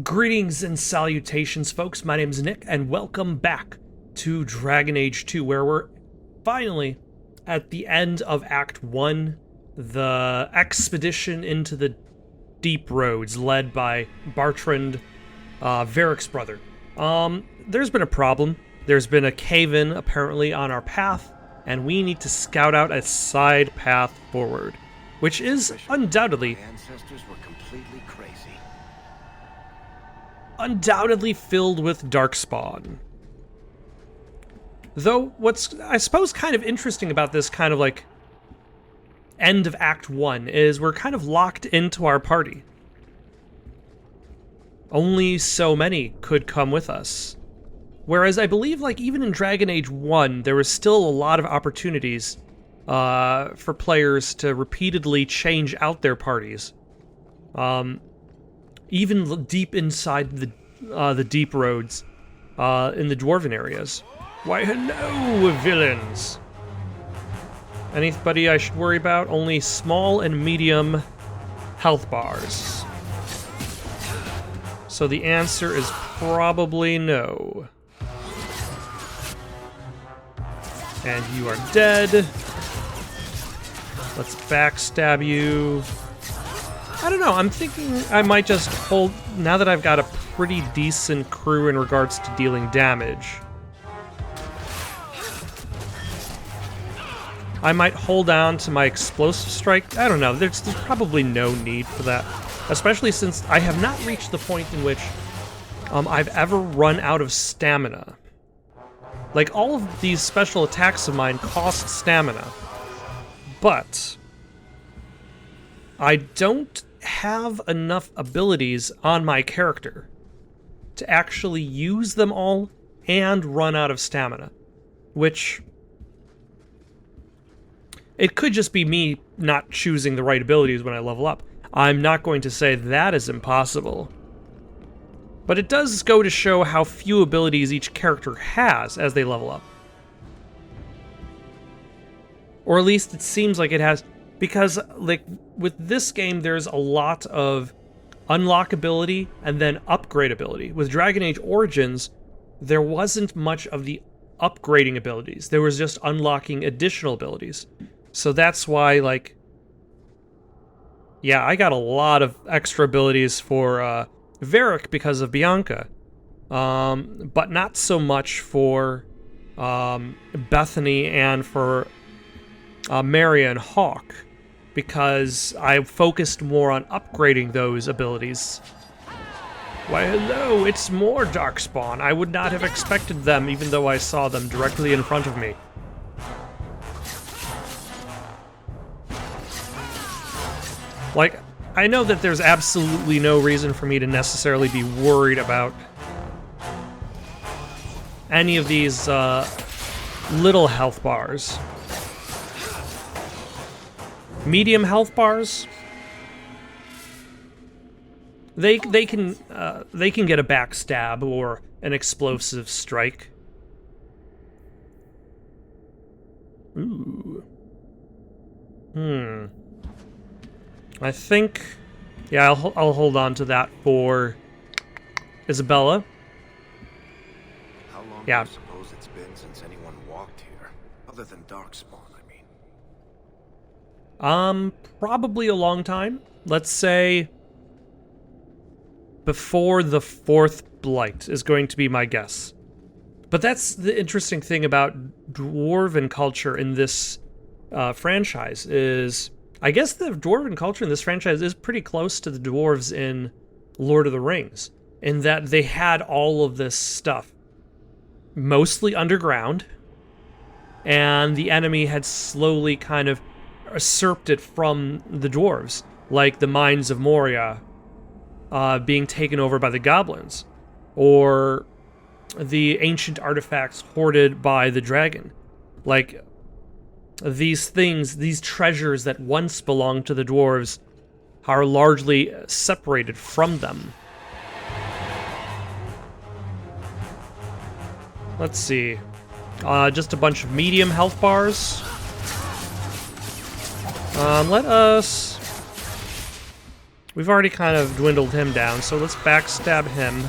Greetings and salutations, folks. My name is Nick, and welcome back to Dragon Age 2, where we're finally at the end of Act 1, the expedition into the deep roads led by Bertrand, Varric's brother. There's been a problem. There's been a cave-in, apparently, on our path, and we need to scout out a side path forward, which is undoubtedly filled with darkspawn. Though, what's, I suppose, kind of interesting about this kind of, like, end of Act 1 is we're kind of locked into our party. Only so many could come with us. Whereas I believe, like, even in Dragon Age 1, there was still a lot of opportunities for players to repeatedly change out their parties. Even deep inside the deep roads, in the dwarven areas. Why, hello, villains! Anybody I should worry about? Only small and medium health bars. So the answer is probably no. And you are dead. Let's backstab you. I don't know, I'm thinking I might just hold, now that I've got a pretty decent crew in regards to dealing damage, I might hold on to my explosive strike. I don't know, there's probably no need for that, especially since I have not reached the point in which I've ever run out of stamina. Like, all of these special attacks of mine cost stamina, but I don't have enough abilities on my character to actually use them all and run out of stamina, which it could just be me not choosing the right abilities when I level up. I'm not going to say that is impossible, but it does go to show how few abilities each character has as they level up. Or at least it seems like it has. Because, like, with this game, there's a lot of unlockability and then upgradability. With Dragon Age Origins, there wasn't much of the upgrading abilities. There was just unlocking additional abilities. So that's why, like, yeah, I got a lot of extra abilities for Varric because of Bianca. But not so much for Bethany and for Maria and Hawk, because I focused more on upgrading those abilities. Why, hello, it's more darkspawn. I would not have expected them, even though I saw them directly in front of me. Like, I know that there's absolutely no reason for me to necessarily be worried about any of these little health bars. Medium health bars, they can get a backstab or an explosive strike. Ooh. I think, yeah, I'll hold on to that for Isabella. How long yeah. do you suppose it's been since anyone walked here, other than darkspawn? Probably a long time. Let's say before the 4th Blight is going to be my guess. But that's the interesting thing about dwarven culture in this franchise is, I guess the dwarven culture in this franchise is pretty close to the dwarves in Lord of the Rings, in that they had all of this stuff mostly underground, and the enemy had slowly kind of usurped it from the dwarves, like the mines of Moria being taken over by the goblins, or the ancient artifacts hoarded by the dragon. Like, these things, these treasures that once belonged to the dwarves are largely separated from them. Let's see. Just a bunch of medium health bars. Let us We've already kind of dwindled him down, so let's backstab him.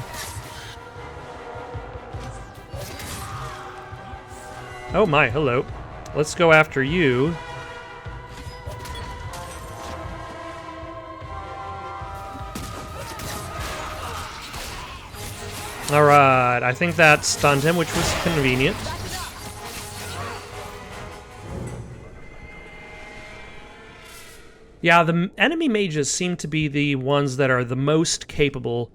Oh my, hello. Let's go after you. Alright, I think that stunned him, which was convenient. Yeah, the enemy mages seem to be the ones that are the most capable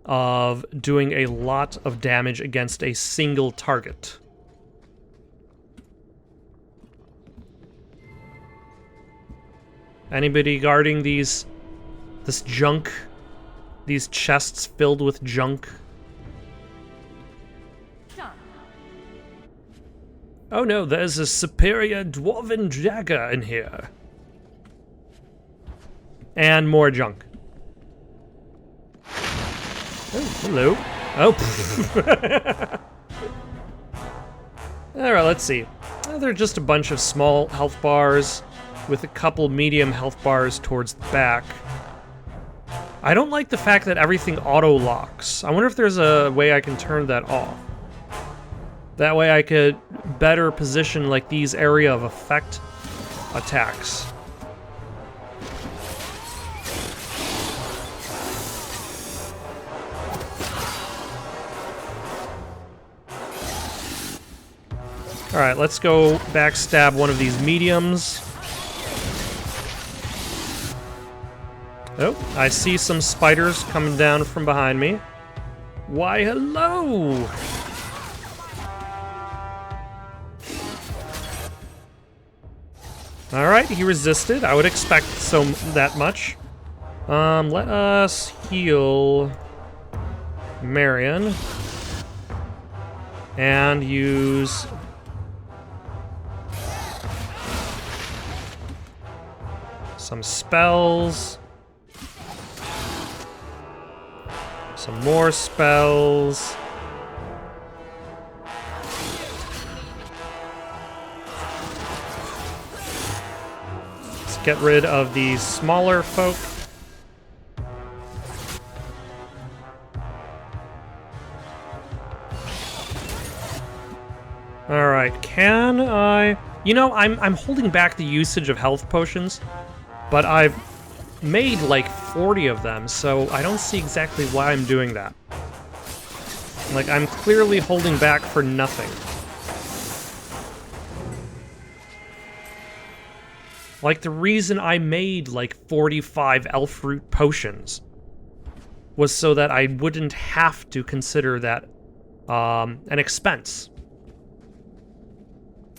of doing a lot of damage against a single target. Anybody guarding this junk? These chests filled with junk? Oh no, there's a superior dwarven dagger in here. And more junk. Oh, hello. Oh. Alright, let's see. They're just a bunch of small health bars with a couple medium health bars towards the back. I don't like the fact that everything auto-locks. I wonder if there's a way I can turn that off. That way I could better position like these area of effect attacks. Alright, let's go backstab one of these mediums. Oh, I see some spiders coming down from behind me. Why, hello! Alright, he resisted. I would expect that much. Let us heal Marion. And use some spells. Some more spells. Let's get rid of these smaller folk. Alright, can I... You know, I'm holding back the usage of health potions, but I've made like 40 of them, so I don't see exactly why I'm doing that. Like, I'm clearly holding back for nothing. Like, the reason I made like 45 elf root potions was so that I wouldn't have to consider that an expense.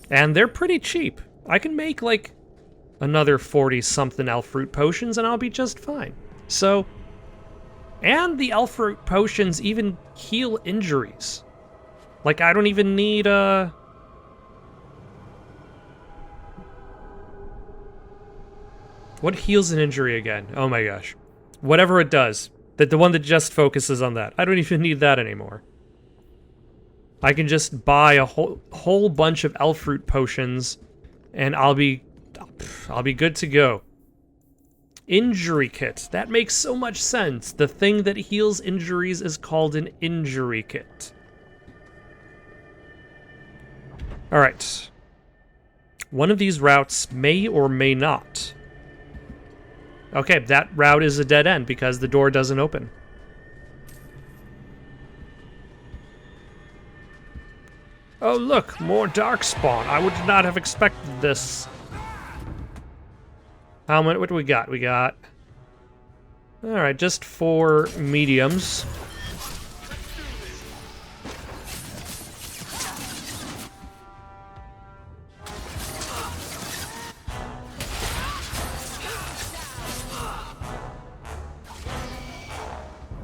And they're pretty cheap. I can make like another 40-something elf root potions and I'll be just fine. So, and the elf root potions even heal injuries. Like, I don't even need what heals an injury again? Oh my gosh. Whatever it does. The one that just focuses on that. I don't even need that anymore. I can just buy a whole bunch of elf root potions and I'll be good to go. Injury kit. That makes so much sense. The thing that heals injuries is called an injury kit. Alright. One of these routes may or may not. Okay, that route is a dead end because the door doesn't open. Oh look, more darkspawn. I would not have expected this. How many? What do we got? We got... Alright, just 4 mediums.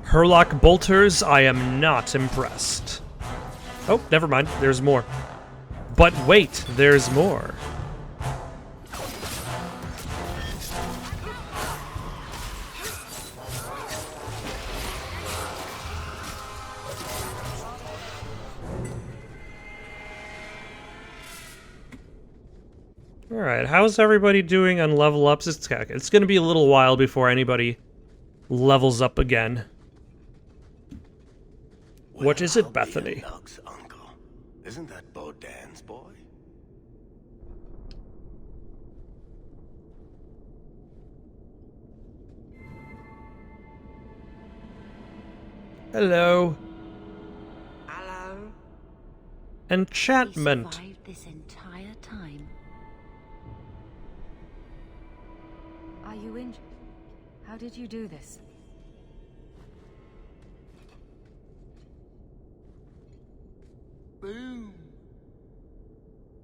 Hurlock bolters, I am not impressed. Oh, never mind, there's more. But wait, there's more. Alright, how's everybody doing on level ups? It's going to be a little while before anybody levels up again. What is it, Well, Bethany? Lux, uncle. Isn't that Bodan's boy? Hello. Hello? Enchantment. He survived this entire time. Are you injured? How did you do this? Boom.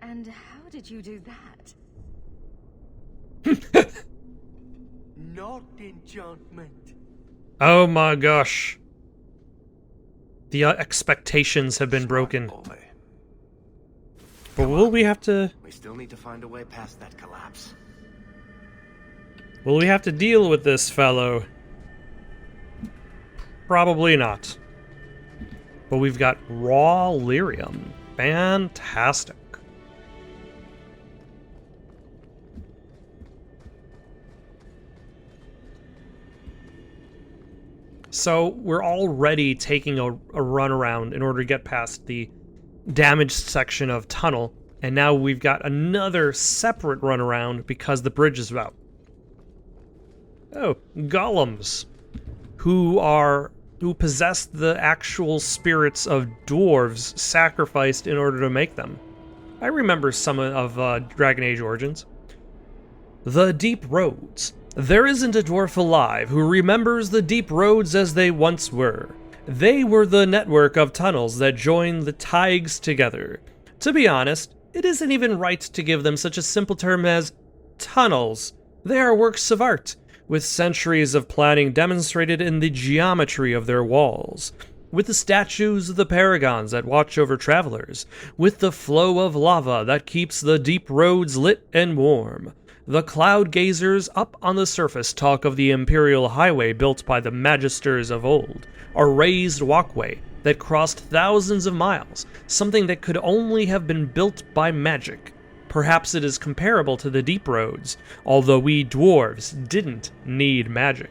And how did you do that? Not enchantment. Oh my gosh. The expectations have been broken. Boy. But will we have to... We still need to find a way past that collapse. Will we have to deal with this fellow? Probably not. But we've got raw lyrium. Fantastic. So we're already taking a run around in order to get past the damaged section of tunnel, and now we've got another separate run around because the bridge is out. Oh, golems, who possess the actual spirits of dwarves sacrificed in order to make them. I remember some of Dragon Age Origins. The Deep Roads. There isn't a dwarf alive who remembers the deep roads as they once were. They were the network of tunnels that joined the Taigs together. To be honest, it isn't even right to give them such a simple term as tunnels. They are works of art, with centuries of planning demonstrated in the geometry of their walls, with the statues of the paragons that watch over travelers, with the flow of lava that keeps the deep roads lit and warm. The cloud gazers up on the surface talk of the imperial highway built by the magisters of old, a raised walkway that crossed thousands of miles, something that could only have been built by magic. Perhaps it is comparable to the deep roads, although we dwarves didn't need magic.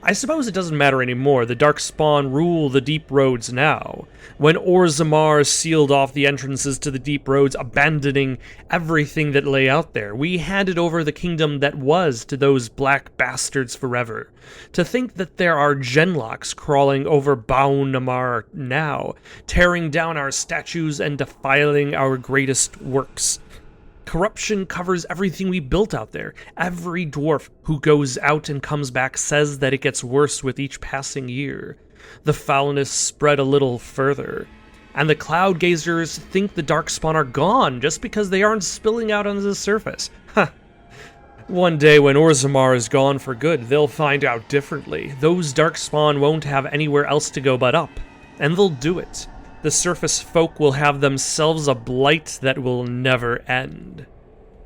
I suppose it doesn't matter anymore. The Darkspawn rule the deep roads now. When Orzammar sealed off the entrances to the deep roads, abandoning everything that lay out there, we handed over the kingdom that was to those black bastards forever. To think that there are genlocks crawling over Baunamar now, tearing down our statues and defiling our greatest works. Corruption covers everything we built out there. Every dwarf who goes out and comes back says that it gets worse with each passing year. The foulness spread a little further. And the cloud gazers think the Darkspawn are gone just because they aren't spilling out onto the surface. Huh. One day when Orzammar is gone for good, they'll find out differently. Those Darkspawn won't have anywhere else to go but up. And they'll do it. The surface folk will have themselves a blight that will never end.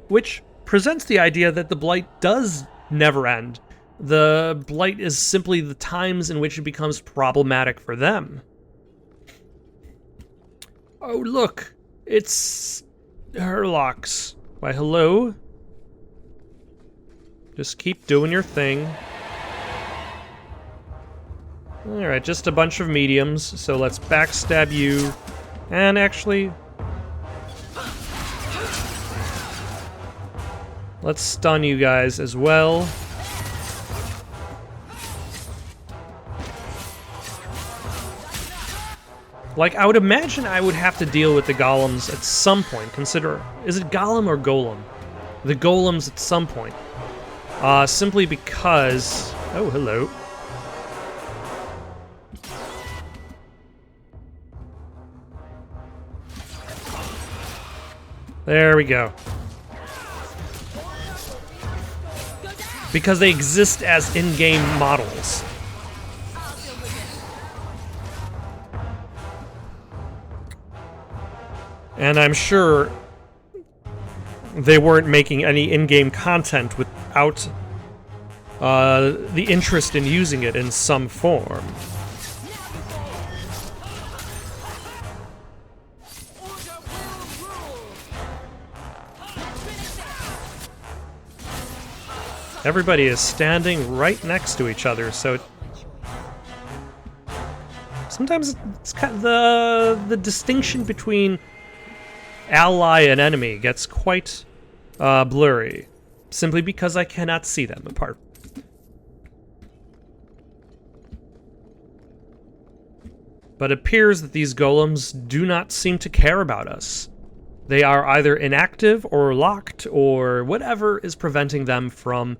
Which presents the idea that the blight does never end. The blight is simply the times in which it becomes problematic for them. Oh look, it's Herlocks. Why hello? Just keep doing your thing. Alright, just a bunch of mediums, so let's backstab you. And actually... let's stun you guys as well. Like, I would imagine I would have to deal with the golems at some point. Consider... is it golem or golem? The golems at some point. Simply because... oh, hello. There we go. Because they exist as in-game models. And I'm sure they weren't making any in-game content without the interest in using it in some form. Everybody is standing right next to each other, so it Sometimes it's kind of the distinction between ally and enemy gets quite blurry, simply because I cannot see them apart. But it appears that these golems do not seem to care about us. They are either inactive or locked or whatever is preventing them from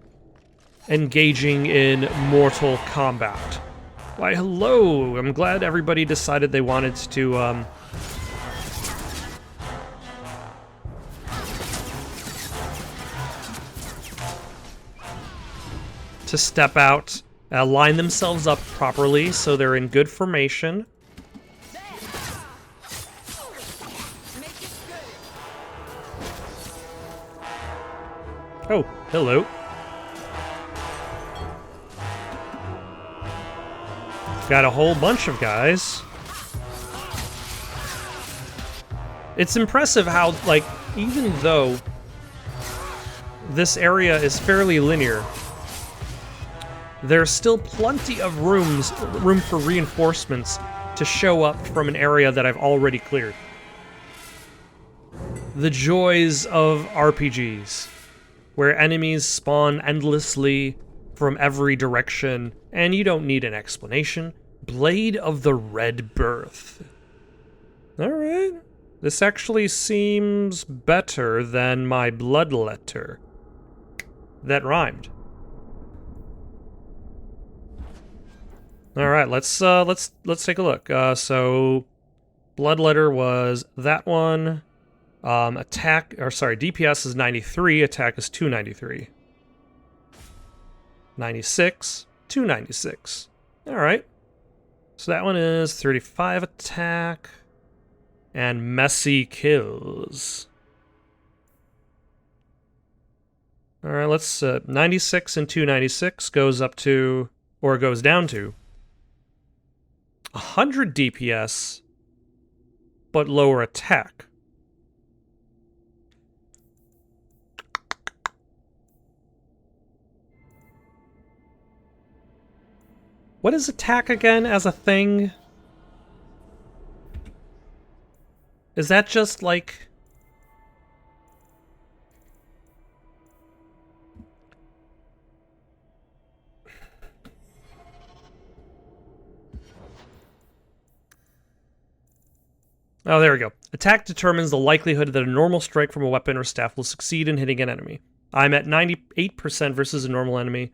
engaging in mortal combat. Why, hello! I'm glad everybody decided they wanted to step out, line themselves up properly so they're in good formation. Oh, hello. Got a whole bunch of guys. It's impressive how, like, even though this area is fairly linear, there's still plenty of room for reinforcements to show up from an area that I've already cleared. The joys of RPGs, where enemies spawn endlessly from every direction, and you don't need an explanation. Blade of the Red Birth. Alright. This actually seems better than my blood letter. That rhymed. Alright, let's take a look. So blood letter was that one. DPS is 93, attack is 293. 96, 296. Alright. So that one is 35 attack and messy kills. Alright, let's 96 and 296 goes up to, or goes down to 100 DPS, but lower attack. What is attack again as a thing? Is that just like... Oh, there we go. Attack determines the likelihood that a normal strike from a weapon or staff will succeed in hitting an enemy. I'm at 98% versus a normal enemy.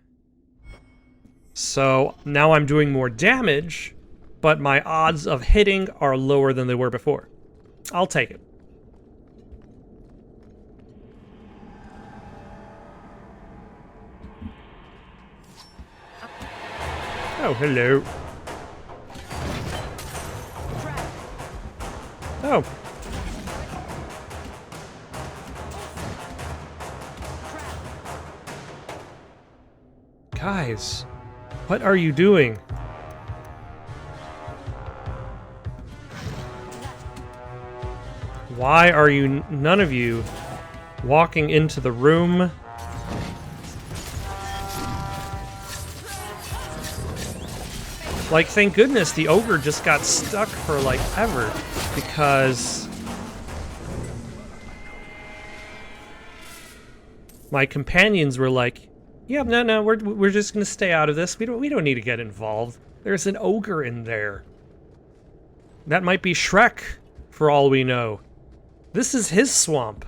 So now I'm doing more damage, but my odds of hitting are lower than they were before. I'll take it. Oh, hello. Oh. Guys, what are you doing? Why are you, none of you, walking into the room? Like, thank goodness the ogre just got stuck for, like, ever, because my companions were like, yeah, no, we're just gonna stay out of this. We don't need to get involved. There's an ogre in there. That might be Shrek, for all we know. This is his swamp.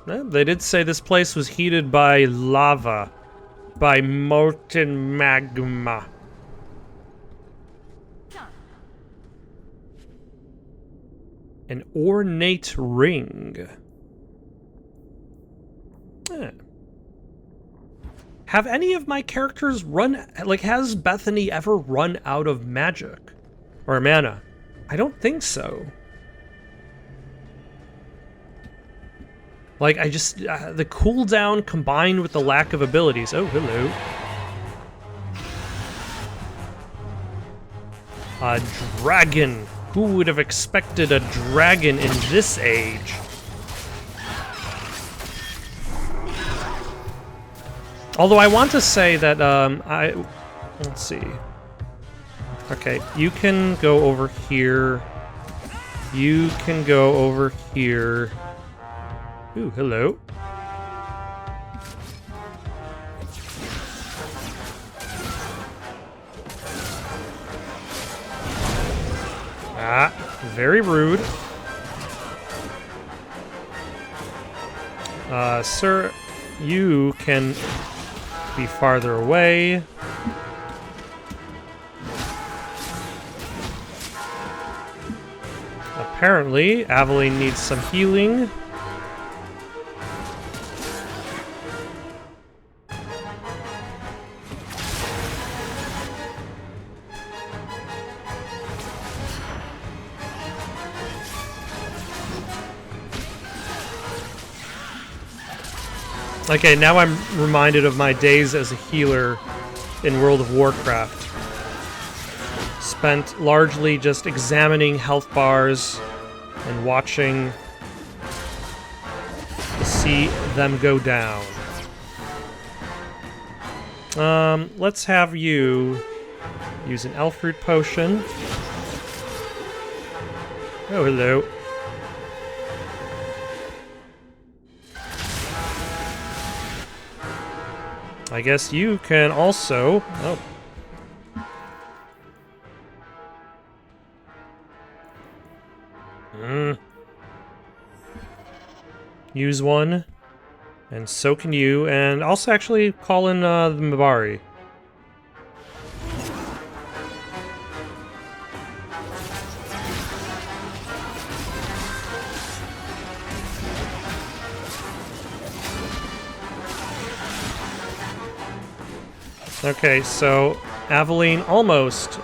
They did say this place was heated by lava, by molten magma. An ornate ring. Have any of my characters run, like, has Bethany ever run out of magic? Or mana? I don't think so. Like, I just, the cooldown combined with the lack of abilities. Oh, hello. A dragon. Who would have expected a dragon in this age? Although I want to say that, let's see. Okay, you can go over here. You can go over here. Ooh, hello. Ah, very rude. Sir, you can be farther away. Apparently, Aveline needs some healing. Okay, now I'm reminded of my days as a healer in World of Warcraft. Spent largely just examining health bars and watching to see them go down. Let's have you use an elf root potion. Oh, hello. I guess you can also... Oh. Use one. And so can you. And also actually call in the Mabari. Okay, so Aveline almost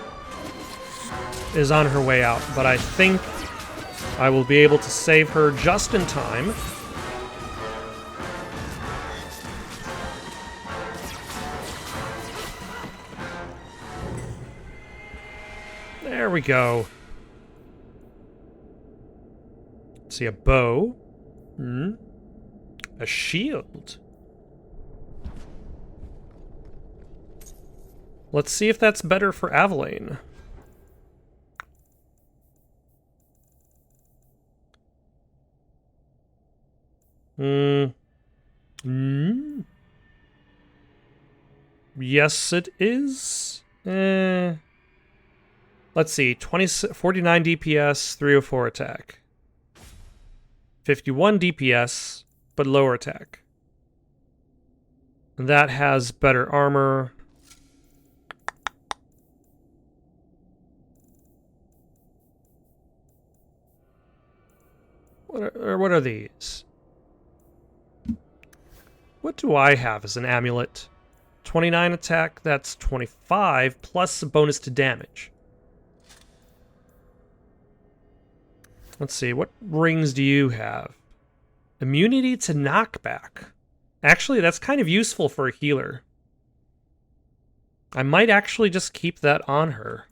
is on her way out, but I think I will be able to save her just in time. There we go. Let's see, a bow. A shield. Let's see if that's better for Aveline. Yes, it is. Let's see. 49 DPS, 304 attack. 51 DPS, but lower attack. That has better armor. What are these? What do I have as an amulet? 29 attack, that's 25, plus a bonus to damage. Let's see, what rings do you have? Immunity to knockback. Actually, that's kind of useful for a healer. I might actually just keep that on her.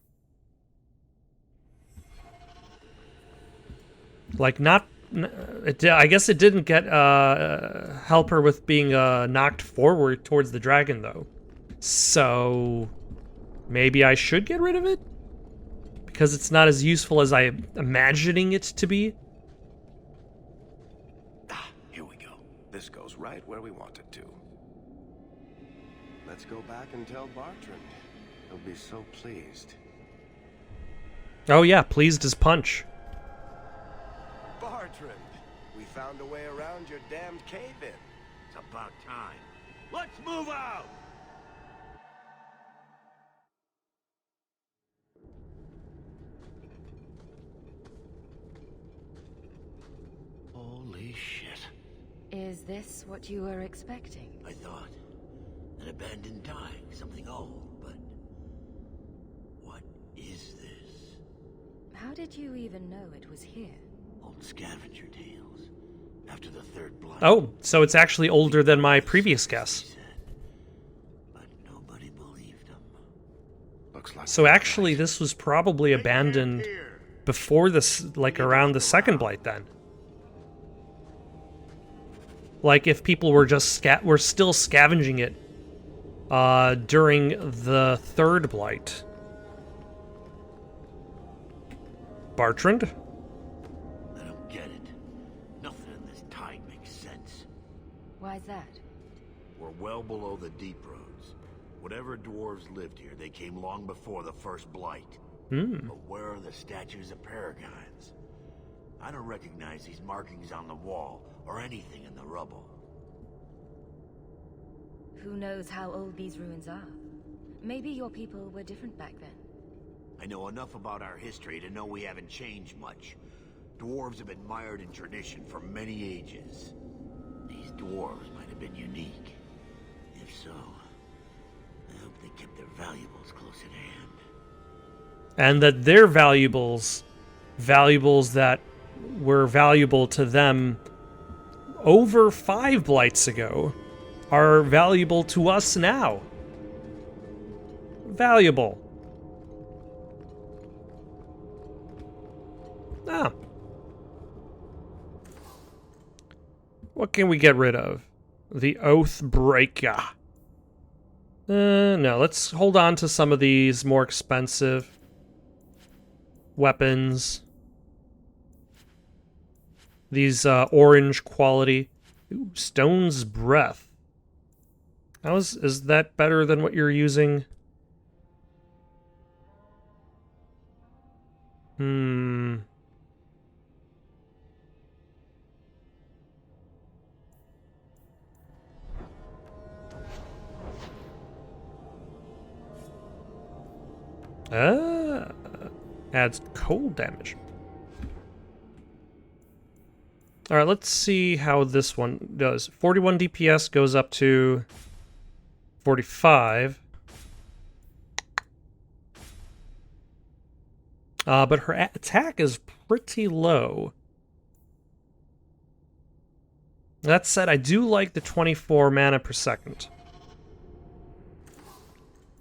Like, not... I guess it didn't get help her with being knocked forward towards the dragon, though. So maybe I should get rid of it? Because it's not as useful as I'm imagining it to be? Ah, here we go. This goes right where we want it to. Let's go back and tell Bartrand. He'll be so pleased. Oh yeah, pleased as punch. Bartrand, we found a way around your damned cave-in. It's about time. Let's move out! Holy shit. Is this what you were expecting? I thought. An abandoned dyke, something old, but... what is this? How did you even know it was here? Old scavenger tales. After the third blight. Oh, so it's actually older than my previous guess. But nobody believed him. Looks like So actually this was probably abandoned before this, like around the second blight then. Like if people were just were still scavenging it during the third blight. Bartrand? I don't get it. Nothing in this tide makes sense. Why's that? We're well below the deep roads. Whatever dwarves lived here, they came long before the first blight. But where are the statues of paragons? I don't recognize these markings on the wall or anything in the rubble. Who knows how old these ruins are? Maybe your people were different back then. I know enough about our history to know we haven't changed much. Dwarves have been mired in tradition for many ages. These dwarves might have been unique. If so, I hope they kept their valuables close at hand. And that their valuables that were valuable to them over 5 blights ago, are valuable to us now. Valuable. Ah. What can we get rid of? The Oathbreaker. No, let's hold on to some of these more expensive weapons. These orange quality. Ooh, Stone's Breath. Is that better than what you're using? Adds cold damage. Alright, let's see how this one does. 41 DPS goes up to 45. But her attack is pretty low. That said, I do like the 24 mana per second.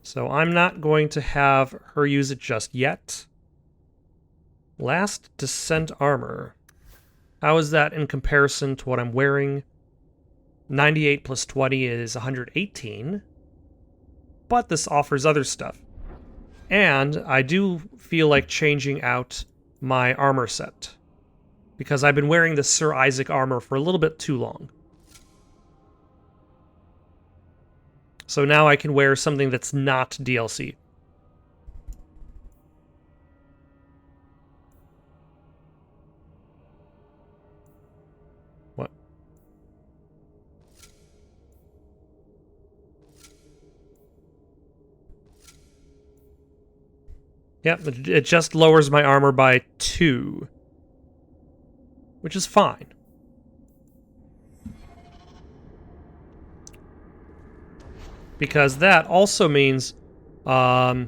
So I'm not going to have her use it just yet. Last Descent Armor. How is that in comparison to what I'm wearing? 98 plus 20 is 118. But this offers other stuff. And I do feel like changing out my armor set. Because I've been wearing the Sir Isaac armor for a little bit too long. So now I can wear something that's not DLC. What? Yep, it just lowers my armor by 2. Which is fine. Because that also means that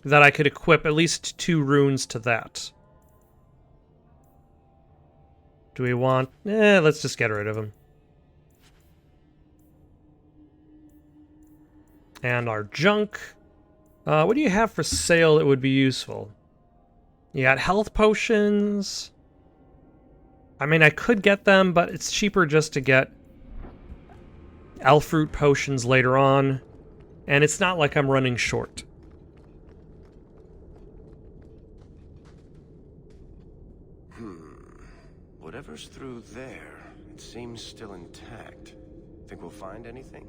I could equip at least 2 runes to that. Do we want... let's just get rid of them. And our junk. What do you have for sale that would be useful? You got health potions. I mean, I could get them, but it's cheaper just to get elf fruit potions later on. And it's not like I'm running short. Whatever's through there, it seems still intact. Think we'll find anything?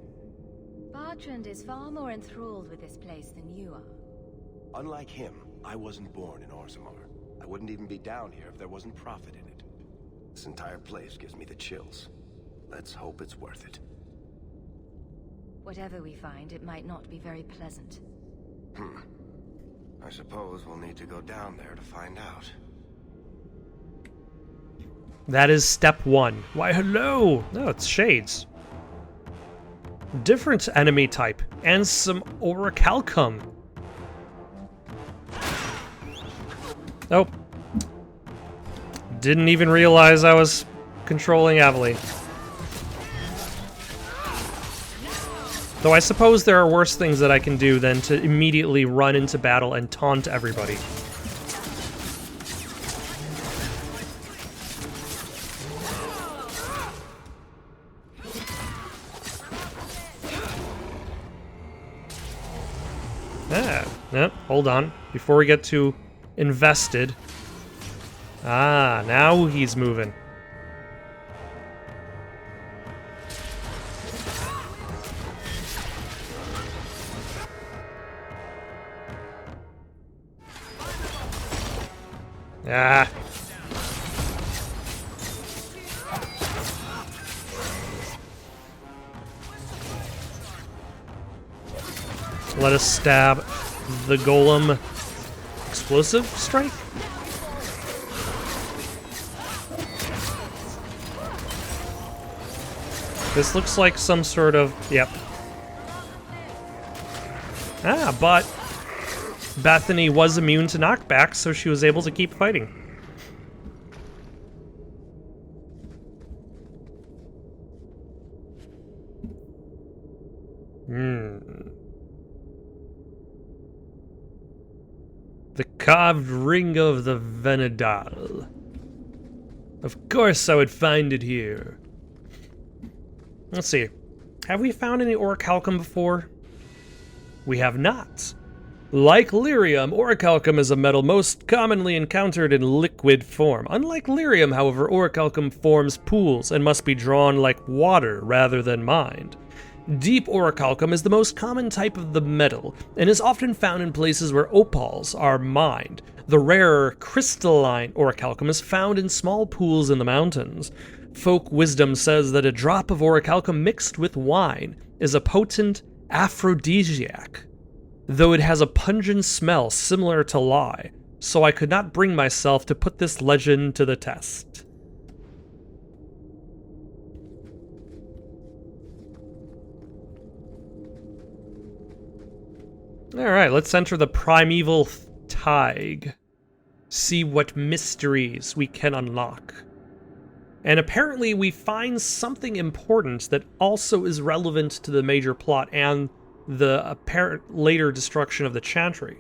Bartrand is far more enthralled with this place than you are. Unlike him, I wasn't born in Orzammar. I wouldn't even be down here if there wasn't profit in it. This entire place gives me the chills. Let's hope it's worth it. Whatever we find, it might not be very pleasant. I suppose we'll need to go down there to find out. That is step 1. Why, hello! No, it's shades. Different enemy type, and some orichalcum. Oh. Didn't even realize I was controlling Aveline. Though I suppose there are worse things that I can do than to immediately run into battle and taunt everybody. No, hold on. Before we get too invested. Ah, now he's moving. Ah. Let us stab the golem. Explosive strike? This looks like some sort of... Yep. Ah, but Bethany was immune to knockback, so she was able to keep fighting. The carved ring of the Venedal. Of course I would find it here. Let's see. Have we found any orichalcum before? We have not. Like lyrium, orichalcum is a metal most commonly encountered in liquid form. Unlike lyrium, however, orichalcum forms pools and must be drawn like water rather than mined. Deep orichalcum is the most common type of the metal and is often found in places where opals are mined. The rarer crystalline orichalcum is found in small pools in the mountains. Folk wisdom says that a drop of orichalcum mixed with wine is a potent aphrodisiac, though it has a pungent smell similar to lye, so I could not bring myself to put this legend to the test. Alright, let's enter the primeval Tig. See what mysteries we can unlock. And apparently we find something important that also is relevant to the major plot and the apparent later destruction of the Chantry.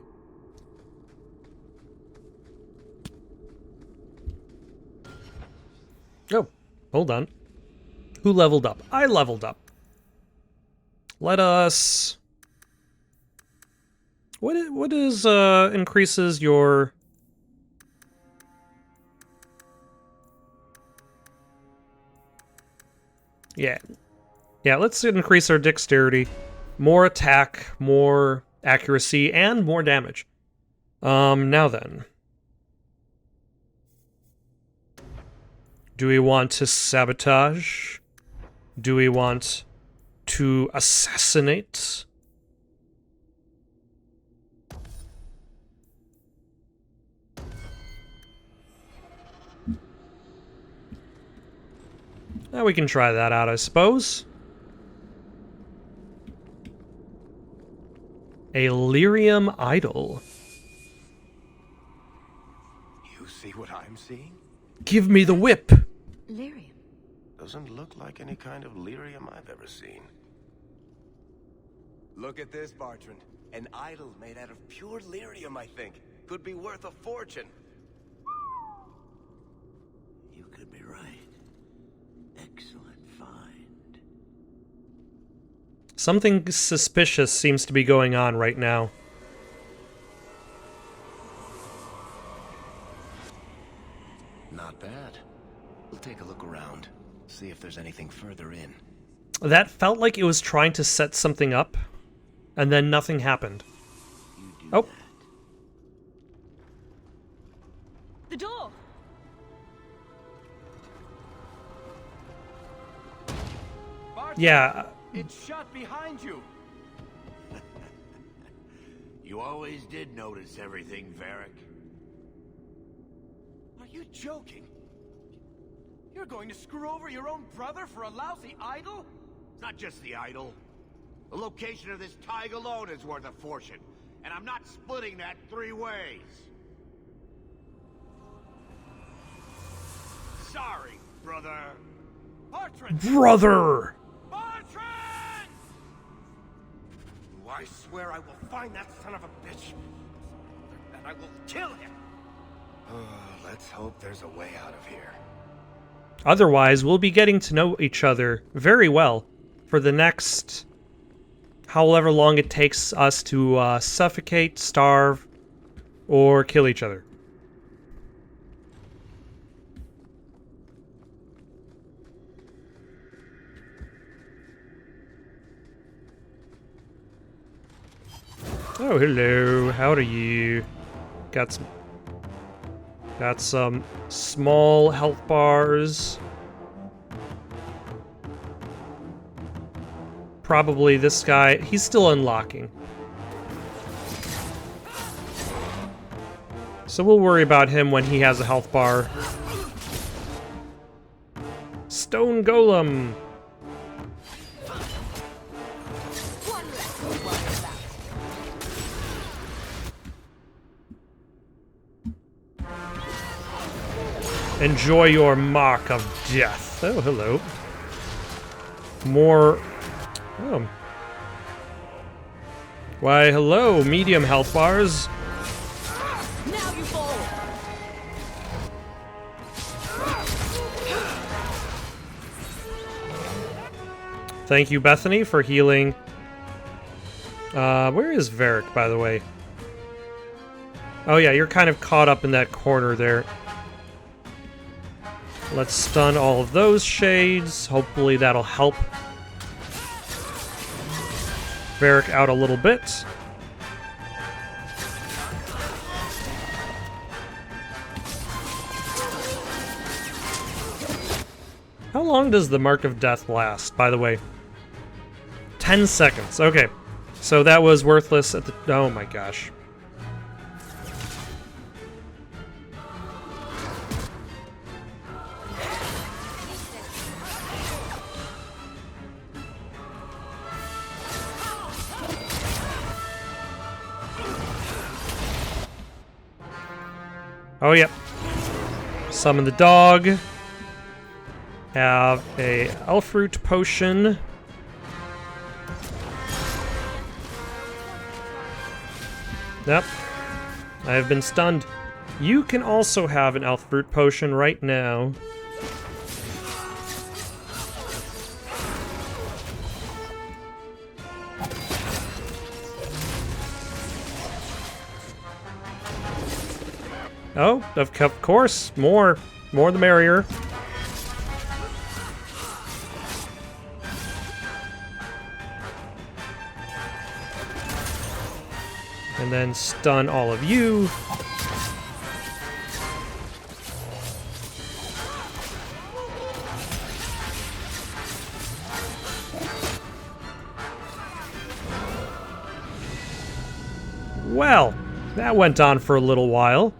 Oh, hold on. Who leveled up? I leveled up. Let us... What is, increases your... Yeah, let's increase our dexterity. More attack, more accuracy, and more damage. Now then. Do we want to sabotage? Do we want to assassinate? Now we can try that out, I suppose. A lyrium idol. You see what I'm seeing? Give me the whip! Lyrium. Doesn't look like any kind of lyrium I've ever seen. Look at this, Bartrand. An idol made out of pure lyrium, I think. Could be worth a fortune. You could be right. Excellent find. Something suspicious seems to be going on right now. Not bad. We'll take a look around. See if there's anything further in. That felt like it was trying to set something up, and then nothing happened. Oh. The door! Yeah. It's shut behind you. You always did notice everything, Varric. Are you joking? You're going to screw over your own brother for a lousy idol? It's not just the idol. The location of this Tig alone is worth a fortune, and I'm not splitting that 3 ways. Sorry, brother. Bartrand! Brother! Bartrand! I swear I will find that son of a bitch. And I will kill him. Let's hope there's a way out of here. Otherwise, we'll be getting to know each other very well for the next however long it takes us to suffocate, starve, or kill each other. Oh, hello. How are you? Got some small health bars. Probably this guy. He's still unlocking. So we'll worry about him when he has a health bar. Stone Golem. Enjoy your mark of death. Oh, hello. More... Oh. Why, hello, medium health bars. Now you fall. Thank you, Bethany, for healing. Where is Varric, by the way? Oh yeah, you're kind of caught up in that corner there. Let's stun all of those shades. Hopefully that'll help Varric out a little bit. How long does the Mark of Death last, by the way? 10 seconds. Okay. So that was worthless at the... Oh my gosh. Oh, yep. Summon the dog. Have a elfroot potion. Yep. I have been stunned. You can also have an elfroot potion right now. Oh, of course. More. More the merrier. And then stun all of you. Well, that went on for a little while.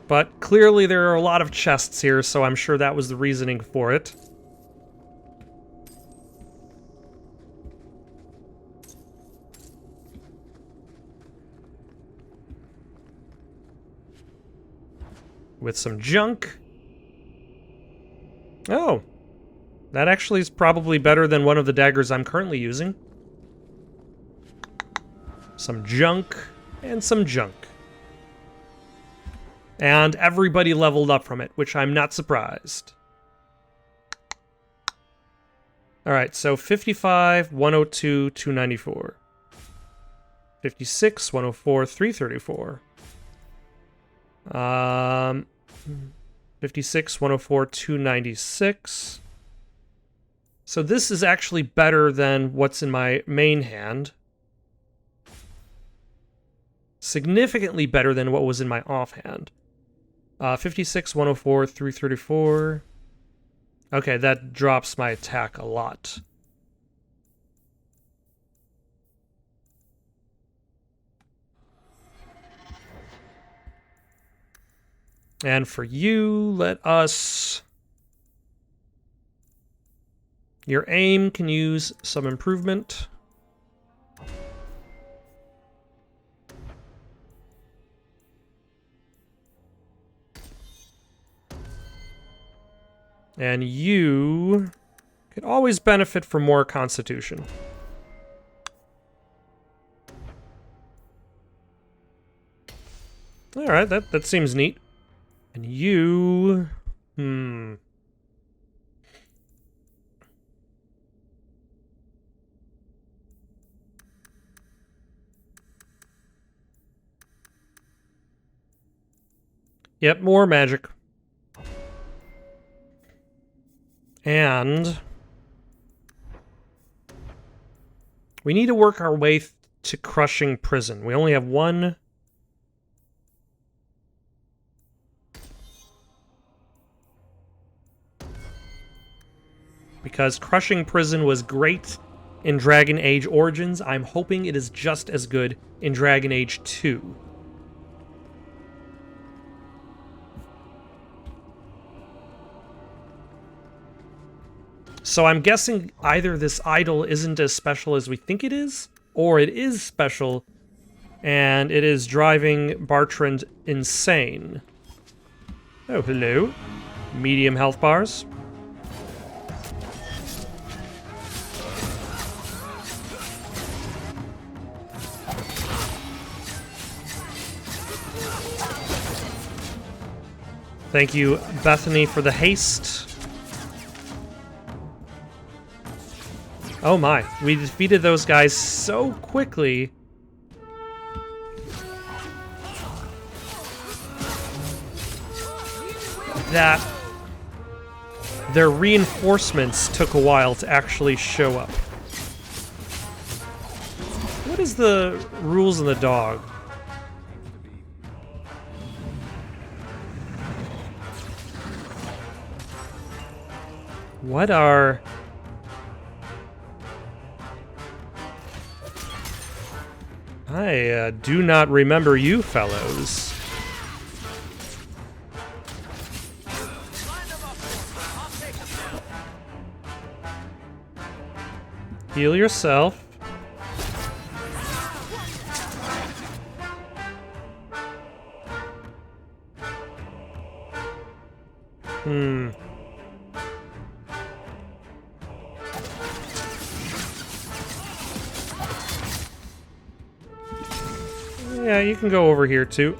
But clearly there are a lot of chests here, so I'm sure that was the reasoning for it. With some junk. Oh. That actually is probably better than one of the daggers I'm currently using. Some junk and some junk. And everybody leveled up from it, which I'm not surprised. Alright, so 55, 102, 294. 56, 104, 334. 56, 104, 296. So this is actually better than what's in my main hand. Significantly better than what was in my offhand. 56, 104, 334. Okay, that drops my attack a lot. And for you, let us... Your aim can use some improvement. And you could always benefit from more constitution. Alright, that seems neat. And you... Yep, more magic. And we need to work our way to crushing prison. We only have one. Because crushing prison was great in Dragon Age Origins, I'm hoping it is just as good in Dragon Age 2. So I'm guessing either this idol isn't as special as we think it is, or it is special, and it is driving Bartrand insane. Oh, hello. Medium health bars. Thank you, Bethany, for the haste. Oh my, we defeated those guys so quickly. That their reinforcements took a while to actually show up. What is the rules on the dog? What are... I do not remember you fellows. Heal yourself. Yeah, you can go over here too.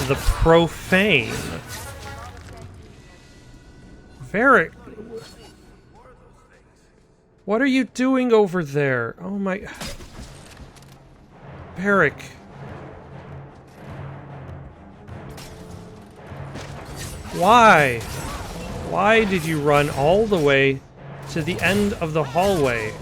The profane. Varric. What are you doing over there? Oh my... Varric. Why? Why did you run all the way to the end of the hallway?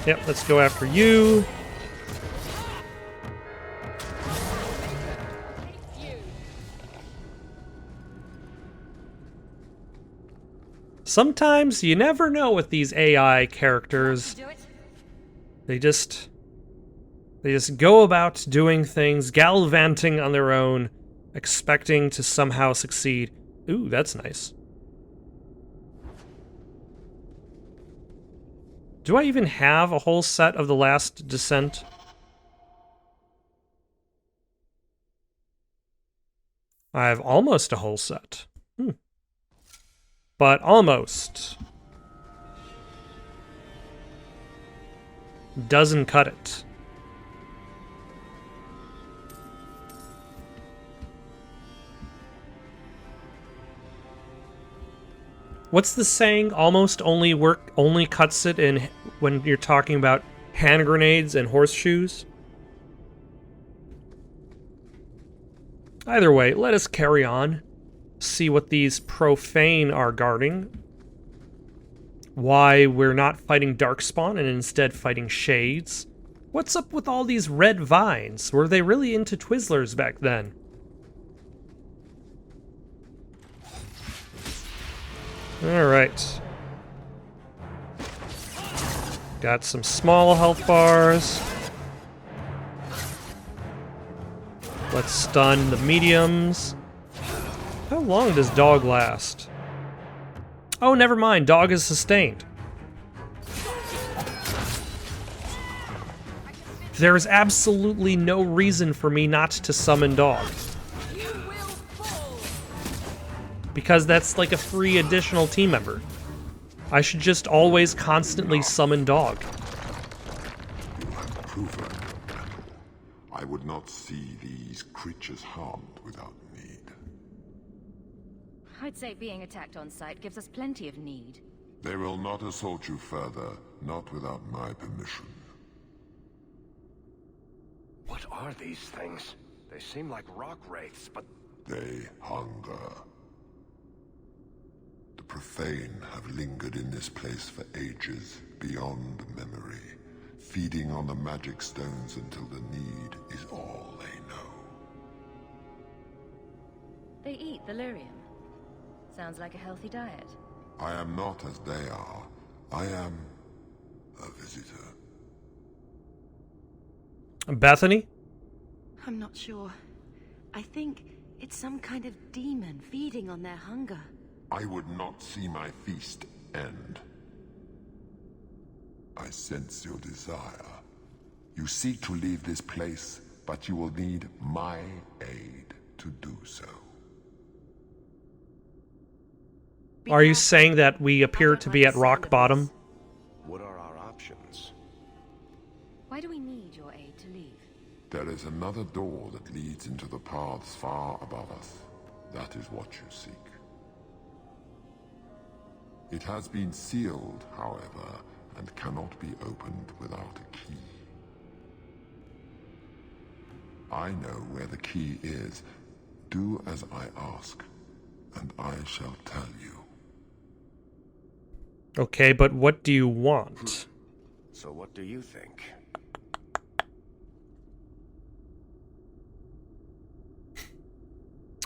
Yep, let's go after you. Sometimes you never know with these AI characters. They just go about doing things, gallivanting on their own, expecting to somehow succeed. Ooh, that's nice. Do I even have a whole set of The Last Descent? I have almost a whole set. But almost. Doesn't cut it. What's the saying? Almost only cuts it in when you're talking about hand grenades and horseshoes? Either way, let us carry on. See what these profane are guarding. Why we're not fighting Darkspawn and instead fighting Shades. What's up with all these red vines? Were they really into Twizzlers back then? Alright. Got some small health bars. Let's stun the mediums. How long does dog last? Oh, never mind. Dog is sustained. There's absolutely no reason for me not to summon dog. Because that's like a free additional team member. I should just always constantly summon dog. You have proven battle. I would not see these creatures harmed without need. I'd say being attacked on sight gives us plenty of need. They will not assault you further, not without my permission. What are these things? They seem like rock wraiths, but... They hunger. The profane have lingered in this place for ages, beyond memory, feeding on the magic stones until the need is all they know. They eat Valyrium. Sounds like a healthy diet. I am not as they are. I am a visitor. Bethany? I'm not sure. I think it's some kind of demon feeding on their hunger. I would not see my feast end. I sense your desire. You seek to leave this place, but you will need my aid to do so. Are you saying that we appear to be at rock bottom? what are our options? Why do we need your aid to leave? There is another door that leads into the paths far above us. That is what you seek. It has been sealed, however, and cannot be opened without a key. I know where the key is. Do as I ask, and I shall tell you. Okay, but what do you want? So what do you think?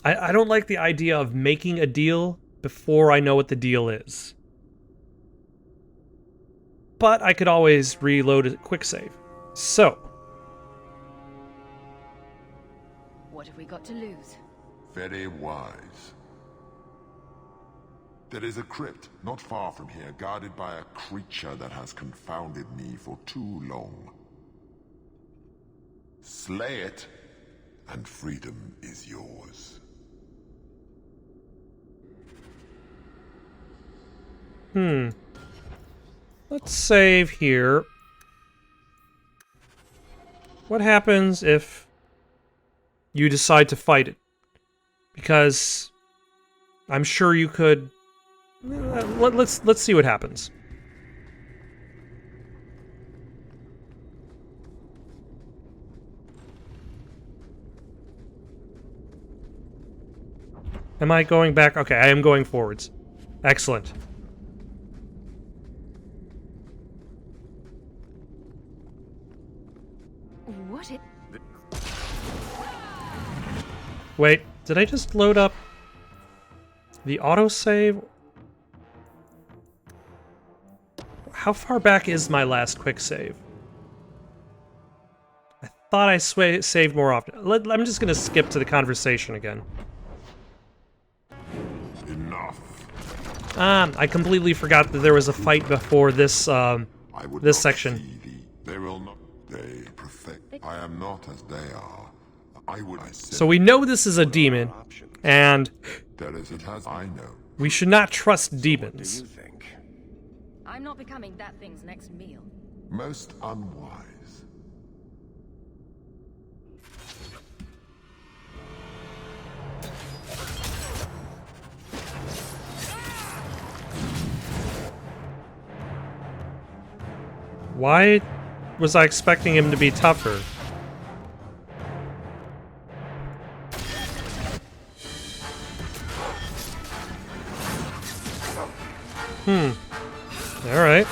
I don't like the idea of making a deal before I know what the deal is. But I could always reload a quick save. So. What have we got to lose? Very wise. There is a crypt not far from here, guarded by a creature that has confounded me for too long. Slay it, and freedom is yours. Let's save here. What happens if you decide to fight it? Because I'm sure you could. Let's see what happens. Am I going back? Okay, I am going forwards. Excellent. What it... Wait, did I just load up the autosave? How far back is my last quick save? I thought I saved more often. I'm just going to skip to the conversation again. Enough. I completely forgot that there was a fight before this this section. They will not. They perfect. I am not as they are. I would. So we know this is a demon, and There is. It has. I know. we should not trust What do demons. you think? I'm not becoming that thing's next meal. Most unwise. Why was I expecting him to be tougher? Alright.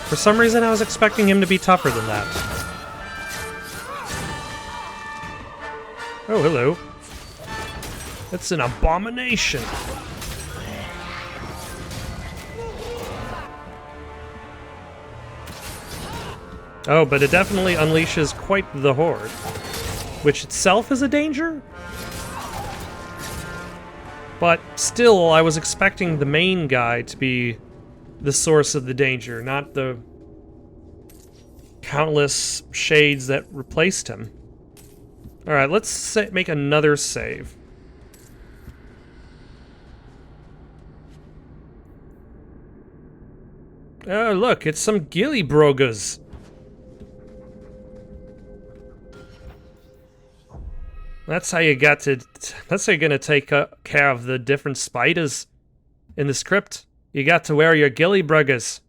For some reason, I was expecting him to be tougher than that. Oh, hello. It's an abomination. Oh, but it definitely unleashes quite the horde. Which itself is a danger? But still, I was expecting the main guy to be the source of the danger, not the countless shades that replaced him. Alright, let's make another save. Oh, look, it's some gillybrogas. That's how you're gonna take care of the different spiders in the script. You got to wear your gillybrogas.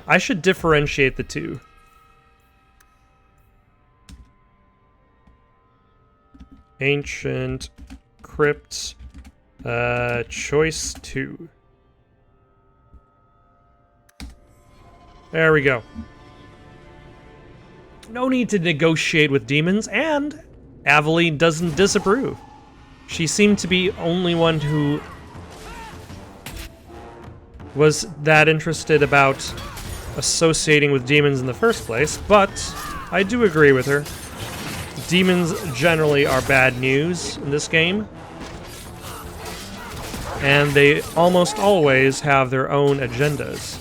I should differentiate the two. Ancient Crypt, choice 2. There we go. No need to negotiate with demons, and Aveline doesn't disapprove. She seemed to be only one who was that interested about associating with demons in the first place, but I do agree with her. Demons generally are bad news in this game, and they almost always have their own agendas.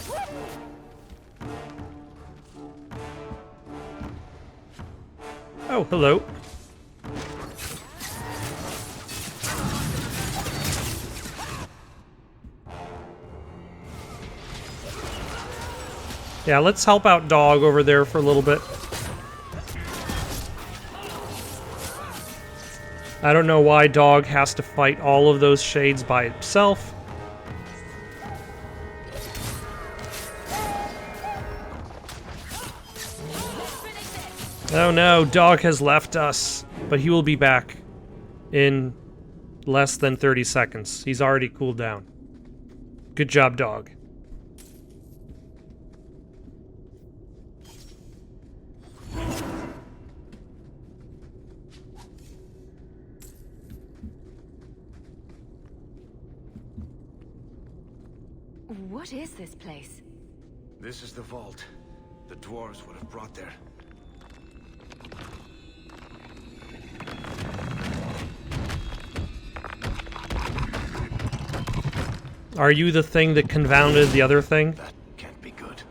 Oh, hello. Yeah, let's help out Dog over there for a little bit. I don't know why Dog has to fight all of those shades by itself. Oh no, Dog has left us, but he will be back in less than 30 seconds. He's already cooled down. Good job, Dog. What is this place? This is the vault. The dwarves would have brought there. Are you the thing that confounded the other thing? That can't be good.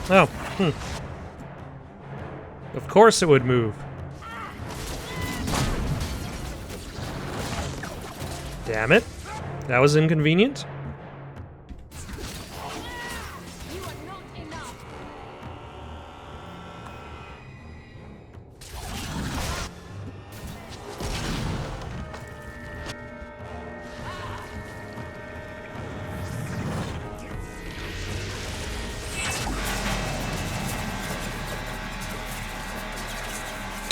Oh, Of course it would move. Damn it. That was inconvenient. You are not enough.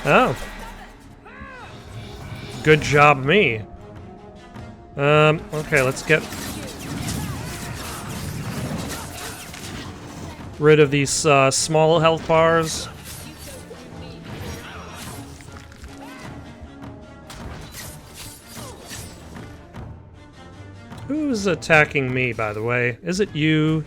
Oh. Good job, me. Okay, let's get rid of these small health bars. Who's attacking me, by the way? Is it you?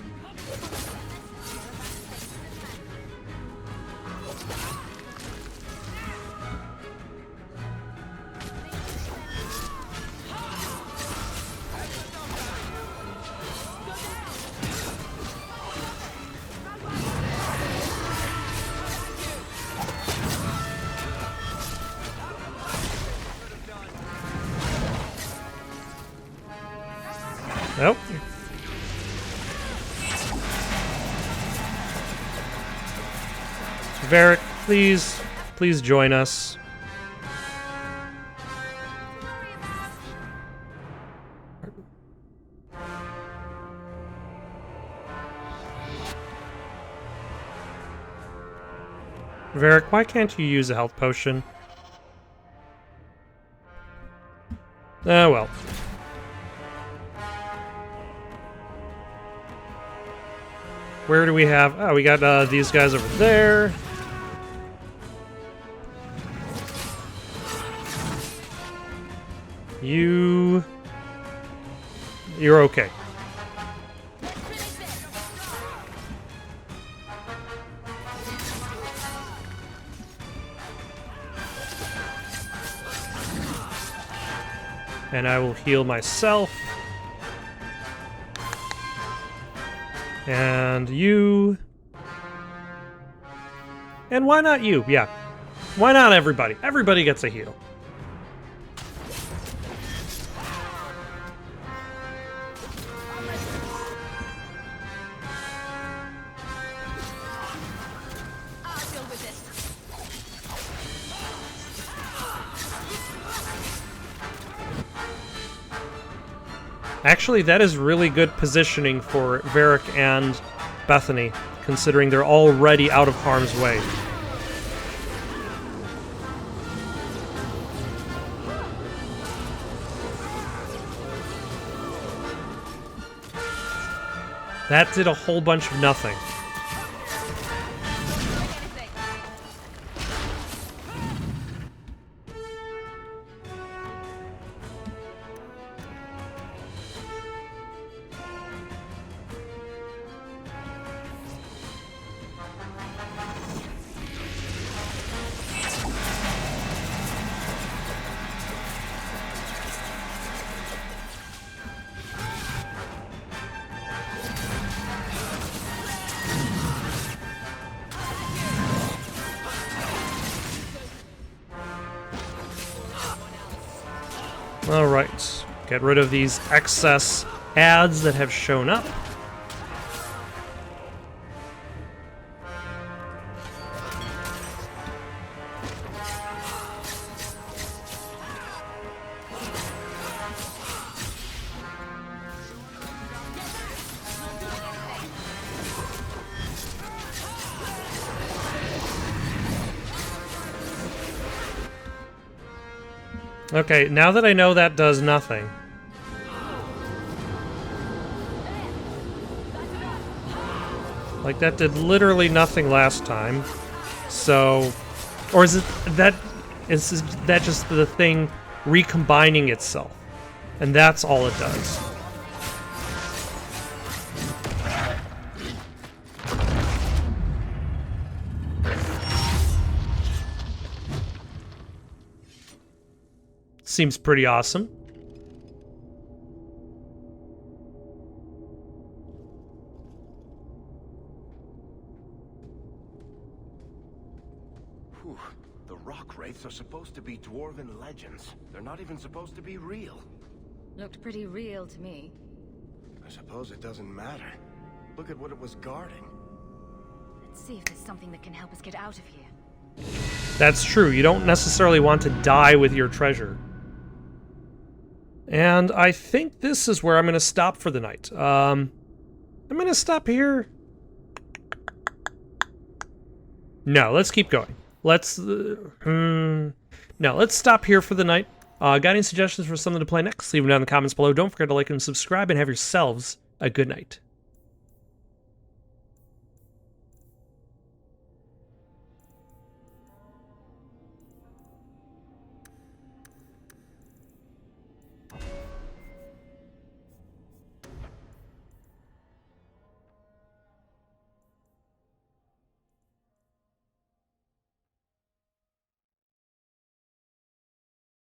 Nope. Varric, please join us. Varric, why can't you use a health potion? Oh well. Where do we have... Oh, we got these guys over there. You're okay. And I will heal myself. And you. And why not you? Yeah. Why not everybody? Everybody gets a heal. I'll deal with this. Actually, that is really good positioning for Varric and Bethany, considering they're already out of harm's way. That did a whole bunch of nothing. Alright, get rid of these excess ads that have shown up. Okay, now that I know that does nothing. Like, that did literally nothing last time. So... Or is that just the thing recombining itself? And that's all it does. Seems pretty awesome. Whew. The rock wraiths are supposed to be dwarven legends. They're not even supposed to be real. Looked pretty real to me. I suppose it doesn't matter. Look at what it was guarding. Let's see if there's something that can help us get out of here. That's true. You don't necessarily want to die with your treasure. And I think this is where I'm going to stop for the night. I'm going to stop here. No, let's keep going. Let's... No, let's stop here for the night. Got any suggestions for something to play next? Leave them down in the comments below. Don't forget to like and subscribe, and have yourselves a good night.